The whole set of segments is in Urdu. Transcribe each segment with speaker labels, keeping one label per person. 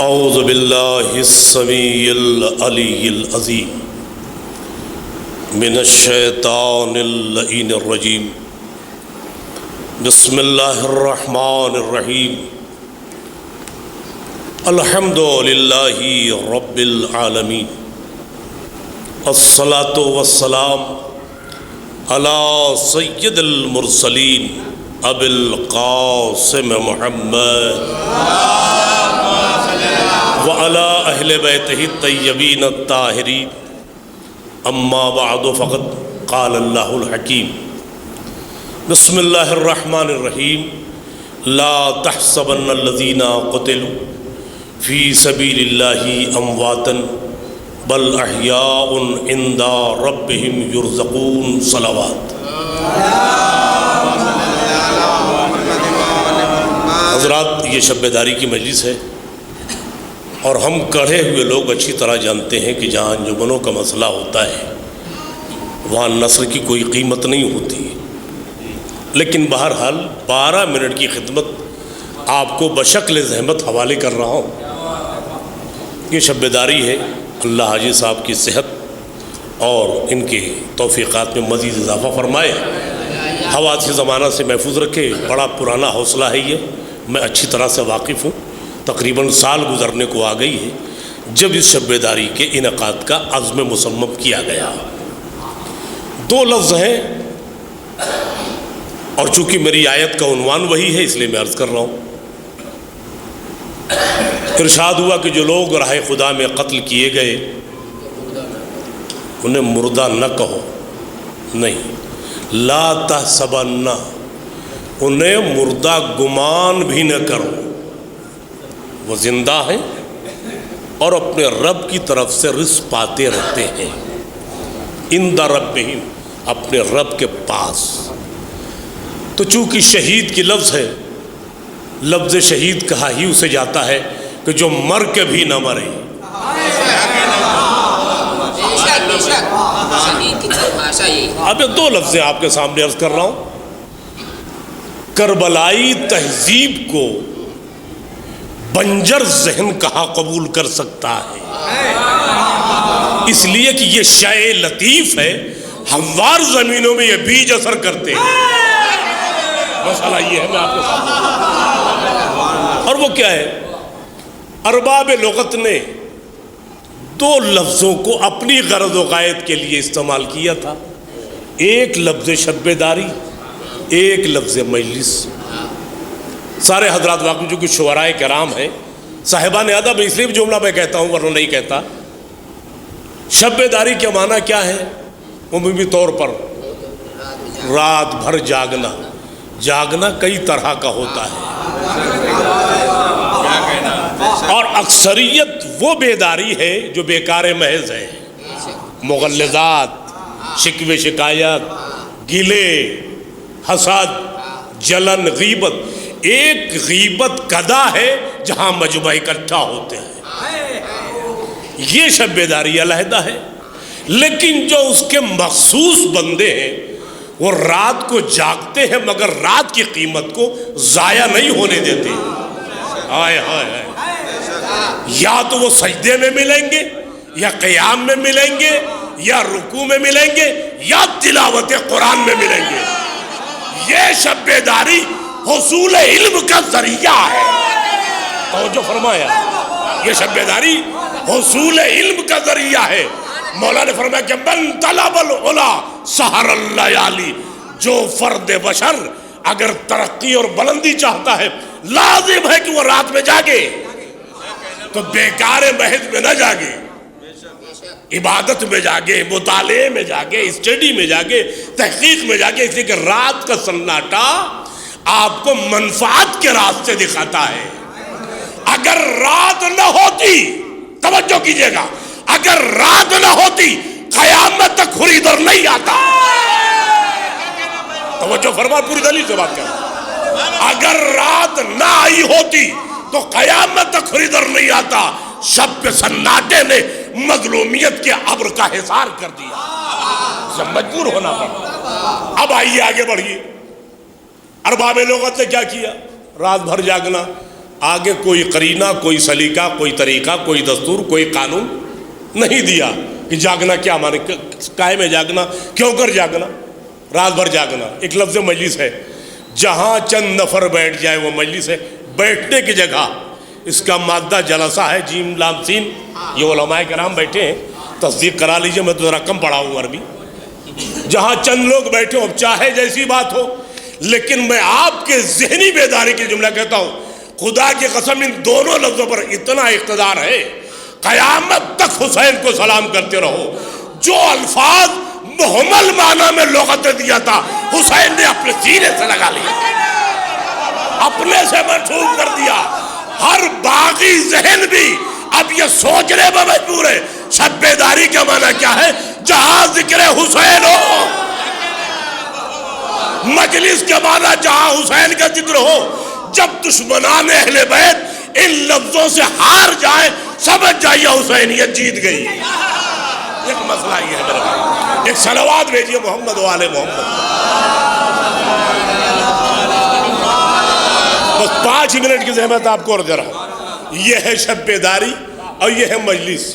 Speaker 1: اعوذ باللہ السمیع العلی العظیم من الشیطان اللعین الرجیم بسم اللہ الرحمن الرحیم الحمد للہ رب العالمین الصلاۃ والسلام علی سید المرسلین ابی القاسم محمد وعلی اہل بیتہ الطیبین الطاہرین اما بعد فقد قال اللہ الحکیم بسم اللہ الرحمن الرحیم لا تحسبن الذین قتلوا فی سبیل اللہ امواتا بل احیاء عند ربہم یرزقون صلوات۔ حضرات، یہ شب بیداری کی مجلس ہے اور ہم کڑھے ہوئے لوگ اچھی طرح جانتے ہیں کہ جہاں انجمنوں کا مسئلہ ہوتا ہے وہاں نثر کی کوئی قیمت نہیں ہوتی، لیکن بہرحال 12 منٹ کی خدمت آپ کو بشکل زحمت حوالے کر رہا ہوں۔ یہ شب بیداری ہے، اللہ حاجی صاحب کی صحت اور ان کے توفیقات میں مزید اضافہ فرمائے، حوادث زمانہ سے محفوظ رکھے۔ بڑا پرانا حوصلہ ہے یہ، میں اچھی طرح سے واقف ہوں۔ تقریباً سال گزرنے کو آ گئی ہے جب اس شب بیداری کے انعقاد کا عزم مصمم کیا گیا۔ 2 لفظ ہیں اور چونکہ میری آیت کا عنوان وہی ہے اس لیے میں عرض کر رہا ہوں۔ ارشاد ہوا کہ جو لوگ راہ خدا میں قتل کیے گئے انہیں مردہ نہ کہو، نہیں، لا تحسبن، انہیں مردہ گمان بھی نہ کرو، وہ زندہ ہیں اور اپنے رب کی طرف سے رزق پاتے رہتے ہیں، عند ربہم، اپنے رب کے پاس۔ تو چونکہ شہید کی لفظ ہے، لفظ شہید کہا ہی اسے جاتا ہے کہ جو مر کے بھی نہ مرے۔ اب 2 لفظ آپ کے سامنے عرض کر رہا ہوں۔ کربلائی تہذیب کو بنجر ذہن کہاں قبول کر سکتا ہے؟ اس لیے کہ یہ شے لطیف ہے، ہموار زمینوں میں یہ بیج اثر کرتے ہیں۔ مسئلہ یہ ہے میں آپ کے سامنے، اور وہ کیا ہے؟ ارباب لغت نے 2 لفظوں کو اپنی غرض و غایت کے لیے استعمال کیا تھا، ایک لفظ شب بیداری، ایک لفظ مجلس۔ سارے حضرات واقعی جو کہ شعراء کرام ہیں، صاحبان ادب، اس لیے بھی جملہ میں کہتا ہوں ورنہ نہیں کہتا۔ شب بیداری کے معنی کیا ہے؟ عمومی طور پر رات بھر جاگنا۔ جاگنا کئی طرح کا ہوتا ہے اور اکثریت وہ بیداری ہے جو بیکار محض ہے، مغلظات، شکوے شکایت، گلے، حسد، جلن، غیبت۔ ایک غیبت قدا ہے جہاں مجمع اکٹھا ہوتے ہیں، یہ شب بیداری علیحدہ ہے۔ لیکن جو اس کے مخصوص بندے ہیں وہ رات کو جاگتے ہیں مگر رات کی قیمت کو ضائع نہیں ہونے دیتے۔ ہائے ہائے ہائے، یا تو وہ سجدے میں ملیں گے یا قیام میں ملیں گے یا رکوع میں ملیں گے یا تلاوت قرآن میں ملیں گے۔ یہ شب بیداری حصول علم کا ذریعہ ہے، توجہ فرمایا، یہ شب بیداری حصول علم کا ذریعہ ہے۔ مولا نے فرمایا کہ من طلب العلا سحر اللیالی، جو فرد بشر اگر ترقی اور بلندی چاہتا ہے لازم ہے کہ وہ رات میں جاگے، تو بیکار محض میں نہ جاگے، عبادت میں جاگے، مطالعے میں جاگے، اسٹڈی میں جاگے، تحقیق میں جاگے، اس لیے کہ رات کا سناٹا آپ کو منفعت کے راستے دکھاتا ہے۔ اگر رات نہ ہوتی، توجہ کیجئے گا، اگر رات نہ ہوتی قیامت تک خریدار نہیں آتا۔ توجہ فرما، پوری دلیل سے بات کریں، اگر رات نہ آئی ہوتی تو قیامت تک خریدار نہیں آتا۔ شب کے سناٹے نے مظلومیت کے ابر کا حصار کر دیا، مجبور ہونا پڑا۔ اب آئیے آگے بڑھیے، ارباب لغت نے کیا کیا؟ رات بھر جاگنا، آگے کوئی قرینہ، کوئی سلیقہ، کوئی طریقہ، کوئی دستور، کوئی قانون نہیں دیا کہ جاگنا کیا مانے، قائم ہے جاگنا، کیوں کر جاگنا، رات بھر جاگنا۔ ایک لفظ مجلس ہے، جہاں چند نفر بیٹھ جائے وہ مجلس ہے، بیٹھنے کی جگہ۔ اس کا مادہ جلسہ ہے، جیم لام سین، یہ علماء کرام بیٹھے ہیں، تصدیق کرا لیجئے، میں تو ذرا کم پڑھا ہوں عربی۔ جہاں چند لوگ بیٹھے ہو، چاہے جیسی بات ہو، لیکن میں آپ کے ذہنی بیداری کے جملہ کہتا ہوں، خدا کی قسم ان دونوں لفظوں پر اتنا اقتدار ہے، قیامت تک حسین کو سلام کرتے رہو۔ جو الفاظ محمل معنی میں لغت دیا تھا، حسین نے اپنے سینے سے لگا لیا، اپنے سے منسوخ کر دیا۔ ہر باغی ذہن بھی اب یہ سوچنے میں مجبور ہے، شب بیداری کا معنی کیا ہے؟ جہاں ذکر حسین ہو، مجلس کے معنی جہاں حسین کا ذکر ہو۔ جب دشمنان اہل بیت ان لفظوں سے ہار جائیں، سمجھ جائیے حسینیت جیت گئی۔ ایک مسئلہ یہ ہے میرے بھائی، ایک صلوات بھیجیے محمد و آل محمد۔ بس 5 منٹ کی زحمت آپ کو اور دے رہا ہوں۔ یہ ہے شب بیداری اور یہ ہے مجلس،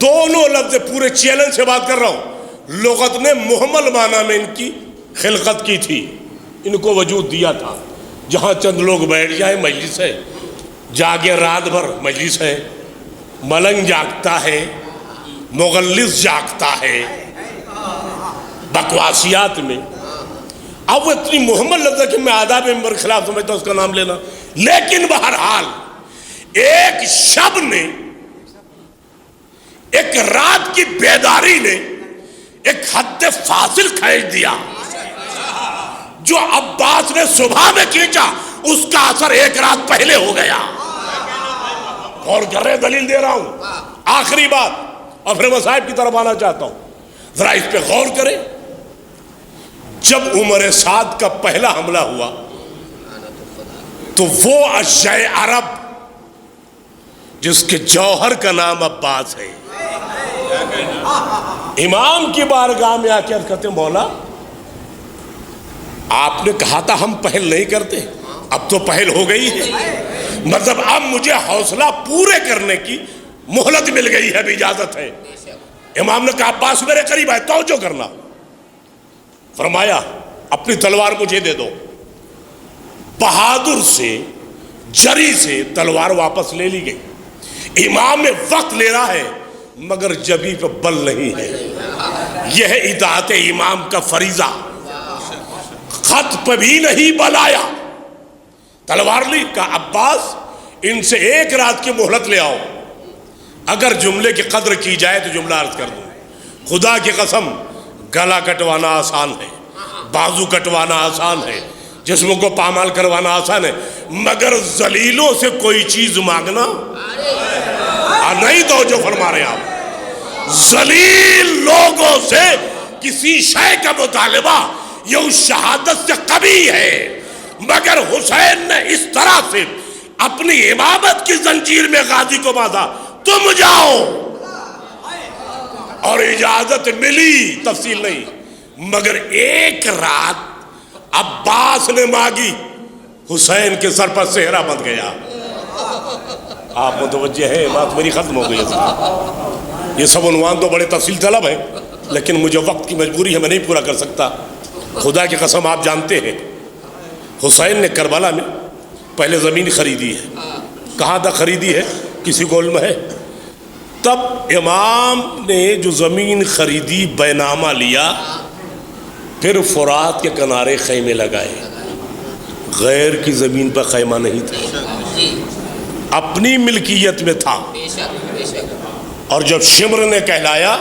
Speaker 1: دونوں لفظ پورے چیلنج سے بات کر رہا ہوں۔ لغت نے محمل معنی میں ان کی خلقت کی تھی، ان کو وجود دیا تھا۔ جہاں چند لوگ بیٹھ جائے مجلس ہے، جاگے رات بھر مجلس ہے، ملنگ جاگتا ہے، مغلس جاگتا ہے بکواسیات میں۔ اب وہ اتنی محمل لفظ ہے کہ میں آداب ممبر کے خلاف سمجھتا ہوں اس کا نام لینا، لیکن بہرحال ایک شب نے، ایک رات کی بیداری نے ایک حد فاصل کھینچ دیا۔ جو عباس نے صبح میں کھینچا، اس کا اثر ایک رات پہلے ہو گیا۔ اور کر رہے دلیل دے رہا ہوں، آخری بات، اور پھر میں صاحب کی طرف آنا چاہتا ہوں، ذرا اس پہ غور کریں۔ جب عمر سعد کا پہلا حملہ ہوا تو وہ اشجع عرب جس کے جوہر کا نام عباس ہے، امام کی بارگاہ میں آ کے عرض کرتے، مولا آپ نے کہا تھا ہم پہل نہیں کرتے، اب تو پہل ہو گئی ہے، مطلب اب مجھے حوصلہ پورے کرنے کی مہلت مل گئی ہے، اب اجازت ہے۔ امام نے کہا عباس میرے قریب آئے، توجہ کرنا۔ فرمایا اپنی تلوار مجھے دے دو۔ بہادر سے، جری سے تلوار واپس لے لی گئی۔ امام میں وقت لے رہا ہے مگر جبھی پہ بل نہیں ہے۔ یہ ہے اطاعت امام کا فریضہ۔ خط پہ بھی نہیں بل آیا، تلوار لی، کہا عباس ان سے ایک رات کی مہلت لے آؤ، اگر جملے کی قدر کی جائے تو جملہ عرض کر دوں۔ خدا کی قسم گلا کٹوانا آسان ہے، بازو کٹوانا آسان ہے، جسم کو پامال کروانا آسان ہے، مگر ذلیلوں سے کوئی چیز مانگنا نہیں۔ توجہ فرما رہے آپ، ذلیل لوگوں سے کسی شے کا مطالبہ یہ اس شہادت سے قبیح ہے۔ مگر حسین نے اس طرح سے اپنی امامت کی زنجیر میں غازی کو باندھا، تم جاؤ، اور اجازت ملی، تفصیل نہیں، مگر ایک رات عباس نے مانگی، حسین کے سر پر صحرا بندھ گیا۔ آپ متوجہ ہیں، بات میری ختم ہو گئی ہے۔ یہ سب عنوان تو بڑے تفصیل طلب ہیں، لیکن مجھے وقت کی مجبوری ہے، میں نہیں پورا کر سکتا۔ خدا کی قسم آپ جانتے ہیں حسین نے کربلا میں پہلے زمین خریدی ہے، کہاں تک خریدی ہے کسی کو علم ہے؟ تب امام نے جو زمین خریدی بینامہ لیا، پھر فرات کے کنارے خیمے لگائے، غیر کی زمین پر خیمہ نہیں تھا، اپنی ملکیت میں تھا۔ اور جب شمر نے کہلایا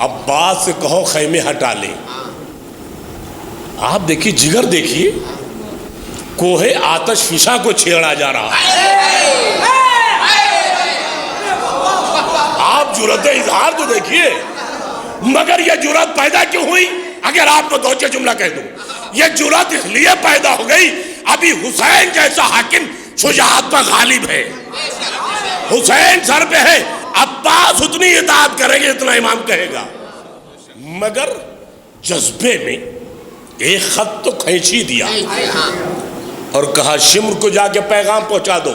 Speaker 1: عباس سے کہو خیمے ہٹا لے، آپ دیکھیے جگر، دیکھیے کوہ آتش فشاں کو چھیڑا جا رہا ہے، آپ جرأت اظہار تو دیکھیے۔ مگر یہ جرأت پیدا کیوں ہوئی؟ اگر آپ کو دو چیز جملہ کہہ دوں، یہ جرأت اس لیے پیدا ہو گئی، ابھی حسین جیسا حاکم شجاعت پر غالب ہے، حسین سر پہ ہے، عباس اتنی اطاعت کریں گے اتنا امام کہے گا۔ مگر جذبے میں ایک خط تو کھینچ ہی دیا، اور کہا شمر کو جا کے پیغام پہنچا دو،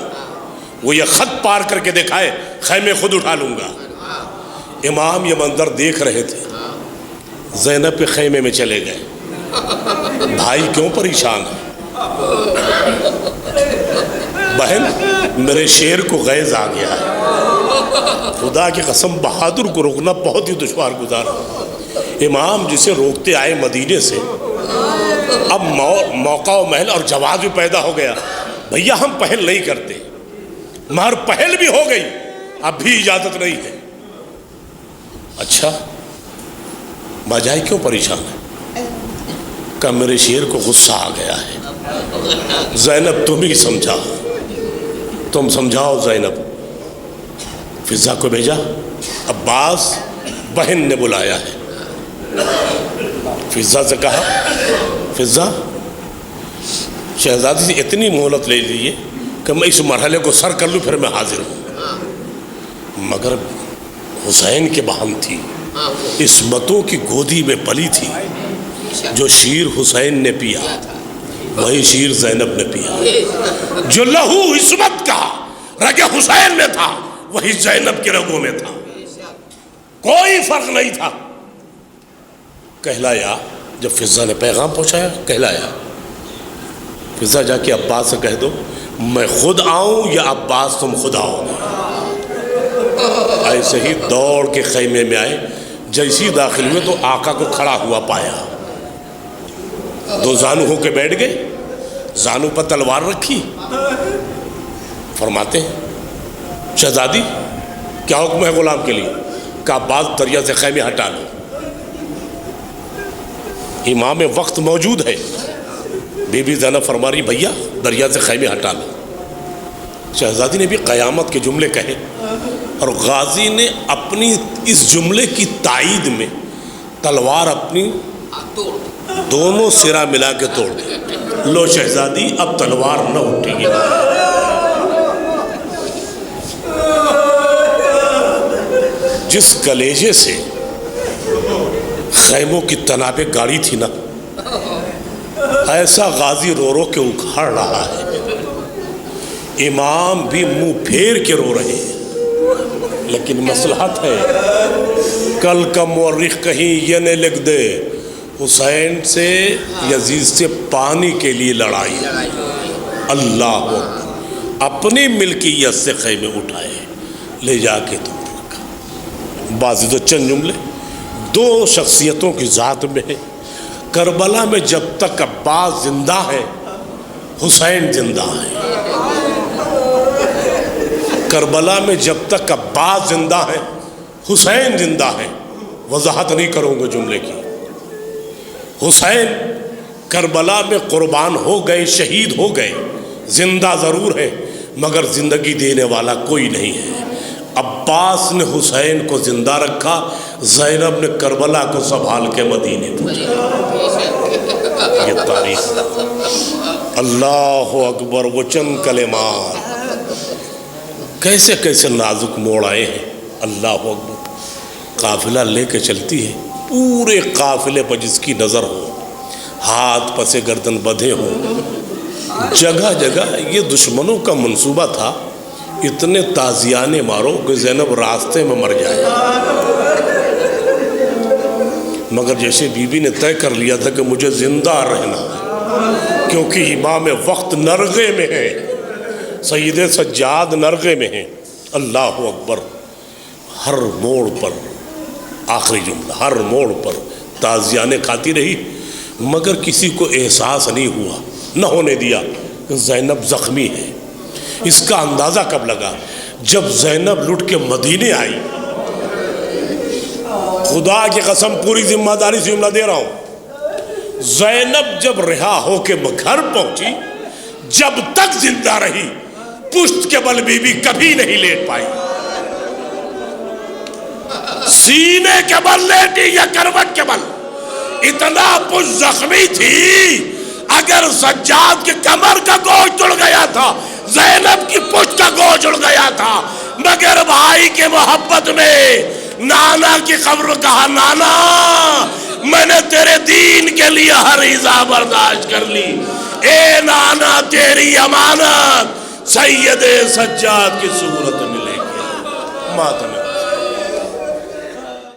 Speaker 1: وہ یہ خط پار کر کے دکھائے، خیمے خود اٹھا لوں گا۔ امام یہ منظر دیکھ رہے تھے، زینب کے خیمے میں چلے گئے۔ بھائی کیوں پریشان ہے؟ بہن میرے شیر کو غیظ آ گیا ہے، خدا کی قسم بہادر کو روکنا بہت ہی دشوار گزارا۔ امام جسے روکتے آئے مدینے سے، اب موقع و محل اور جواز بھی پیدا ہو گیا، بھیا ہم پہل نہیں کرتے، مگر پہل بھی ہو گئی، اب بھی اجازت نہیں ہے۔ اچھا ماجائی کیوں پریشان ہے؟ کہ میرے شیر کو غصہ آ گیا ہے۔ زینب تم ہی سمجھا، تم سمجھاؤ زینب۔ فضا کو بھیجا، عباس بہن نے بلایا ہے۔ فضا سے کہا فضا شہزادی سے اتنی مہلت لے لیجیے کہ میں اس مرحلے کو سر کر لوں، پھر میں حاضر ہوں۔ مگر حسین کے بہن تھی، عصمتوں کی گودی میں پلی تھی، جو شیر حسین نے پیا وہی شیر زینب نے پیا، جو لہو عصمت کا رگ حسین میں تھا وہی زینب کے رگوں میں تھا، کوئی فرق نہیں تھا۔ کہلایا، جب فضا نے پیغام پہنچایا کہلایا، فضا جا کے عباس سے کہہ دو میں خود آؤں یا عباس تم خود آؤ گے۔ ایسے ہی دوڑ کے خیمے میں آئے، جیسی داخل ہوئے تو آقا کو کھڑا ہوا پایا، دو زانو ہو کے بیٹھ گئے، زانو پر تلوار رکھی، فرماتے ہیں شہزادی کیا حکم ہے غلام کے لیے؟ کہ عباس دریا سے خیمے ہٹا لو۔ امام وقت موجود ہے، بی بی زینب فرما رہی بھیا دریا سے خیمے ہٹا لو۔ شہزادی نے بھی قیامت کے جملے کہے، اور غازی نے اپنی اس جملے کی تائید میں تلوار اپنی دونوں سرا ملا کے توڑ دی۔ لو شہزادی اب تلوار نہ اٹھے گی۔ جس کلیجے سے خیموں کی تنابیں گاڑی تھی نا، ایسا غازی رو رو کے اکھاڑ رہا ہے، امام بھی منہ پھیر کے رو رہے ہیں، لیکن مصلحت ہے۔ کل کا مورخ کہیں یہ نہ لکھ دے حسین سے یزید سے پانی کے لیے لڑائی، اللہ اپنی ملکیت سے خیمے اٹھائے لے جا کے تم رکھا۔ بعض تو چند جملے دو شخصیتوں کی ذات میں ہے۔ کربلا میں جب تک عباس زندہ ہے حسین زندہ ہے، کربلا میں جب تک عباس زندہ ہے حسین زندہ ہے۔ وضاحت نہیں کروں گا جملے کی۔ حسین کربلا میں قربان ہو گئے، شہید ہو گئے، زندہ ضرور ہے مگر زندگی دینے والا کوئی نہیں ہے۔ عباس نے حسین کو زندہ رکھا، زینب نے کربلا کو سنبھال کے مدینے پہنچایا۔ یہ تاریخ، اللہ اکبر، وہ چند کلمات کیسے کیسے نازک موڑ آئے ہیں۔ اللہ اکبر، قافلہ لے کے چلتی ہے، پورے قافلے پر جس کی نظر ہو، ہاتھ پسے گردن بدھے ہوں، جگہ جگہ یہ دشمنوں کا منصوبہ تھا، اتنے تازیانے مارو کہ زینب راستے میں مر جائے، مگر جیسے بی بی نے طے کر لیا تھا کہ مجھے زندہ رہنا ہے، کیونکہ امام وقت نرغے میں ہے، سید سجاد نرغے میں ہیں۔ اللہ اکبر، ہر موڑ پر آخری جملہ، ہر موڑ پر تازیانے کھاتی رہی، مگر کسی کو احساس نہیں ہوا، نہ ہونے دیا کہ زینب زخمی ہے۔ اس کا اندازہ کب لگا؟ جب زینب لٹ کے مدینے آئی۔ خدا کی قسم پوری ذمہ داری سے جملہ دے رہا ہوں، زینب جب رہا ہو کے گھر پہنچی، جب تک زندہ رہی پشت کے بل بی بی کبھی نہیں لیٹ پائی، سینے کے بل لیٹی یا کروٹ کے بل، اتنا پشت زخمی تھی، اگر سجاد کی کمر کا گوشت اڑ گیا تھا، زینب کی پشت کا گوشت اڑ گیا تھا، مگر بھائی کے محبت میں نانا کی خبر کہا، نانا میں نے تیرے دین کے لیے ہر ایذا برداشت کر لی، اے نانا تیری امانت سید سجاد کی صورت ملے گی ماتم